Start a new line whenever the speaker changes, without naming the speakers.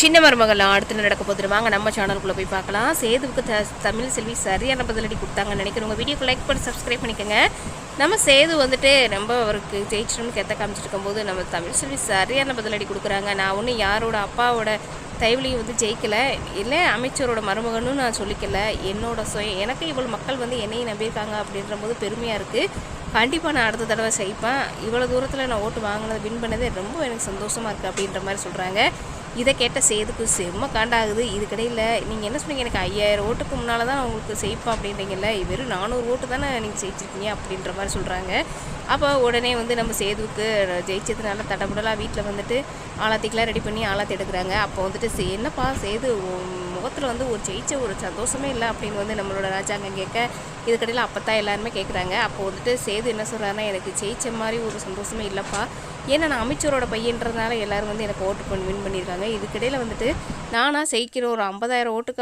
சின்ன மருமகள் அடுத்து நடக்க போதுரு வாங்க நம்ம சேனலுக்குள்ளே போய் பார்க்கலாம். சேதுவுக்கு தமிழ் செல்வி சரியான பதிலடி கொடுத்தாங்கன்னு நினைக்கிறவங்க வீடியோக்கு லைக் பண்ணி சப்ஸ்கிரைப் பண்ணிக்கோங்க. நம்ம சேது வந்துட்டு ரொம்ப அவருக்கு ஜெயிச்சிடணும்னு கெத்த காமிச்சிட்டு இருக்கும்போது நம்ம தமிழ் செல்வி சரியான பதிலடி கொடுக்குறாங்க. நான் ஒன்றும் யாரோட அப்பாவோட தயவுலையும் வந்து ஜெயிக்கலை, இல்லை அமைச்சரோட மருமகனும் நான் சொல்லிக்கல. என்னோட எனக்கு இவ்வளோ மக்கள் வந்து என்னையும் நம்பியிருக்காங்க அப்படின்ற போது பெருமையாக இருக்குது. கண்டிப்பாக நான் அடுத்த தடவை செய்ப்பேன். இவ்வளோ தூரத்தில் நான் ஓட்டு வாங்கினது வின் பண்ணதே ரொம்ப எனக்கு சந்தோஷமாக இருக்குது அப்படின்ற மாதிரி சொல்கிறாங்க. இதை கேட்ட சேதுக்கு செம்ம காண்டாகுது. இதுக்கிடையில் நீங்கள் என்ன சொன்னீங்க, எனக்கு 5000 ஓட்டுக்கு முன்னால் தான் உங்களுக்கு செய்ப்பா அப்படின்றீங்கல்ல, வெறும் 400 ஓட்டு தானே நீங்கள் ஜெயிச்சிருக்கீங்க அப்படின்ற மாதிரி சொல்கிறாங்க. அப்போ உடனே வந்து நம்ம சேதுவுக்கு ஜெயிச்சதுனால தடபுடலாக வீட்டில் வந்துட்டு ஆலாத்திக்கெலாம் ரெடி பண்ணி ஆலாத்தி எடுக்கிறாங்க. அப்போ வந்துட்டு என்னப்பா சேது முகத்தில் வந்து ஒரு ஜெயிச்ச ஒரு சந்தோஷமே இல்லை அப்படின்னு வந்து நம்மளோட ராஜாங்கம் கேட்க, இதுக்கடையில் அப்போ தான் எல்லாருமே கேட்குறாங்க. அப்போ வந்துட்டு சேது என்ன சொல்கிறாருன்னா, எனக்கு ஜெயிச்ச மாதிரி ஒரு சந்தோஷமே இல்லைப்பா, ஏன்னா நான் அமைச்சரோட பையன்றதுனால எல்லோரும் வந்து எனக்கு ஓட்டு வின் பண்ணியிருக்காங்க. இதுக்கிடையில் வந்துட்டு நானாக ஜெயிக்கிற ஒரு 50,000 ஓட்டுக்கு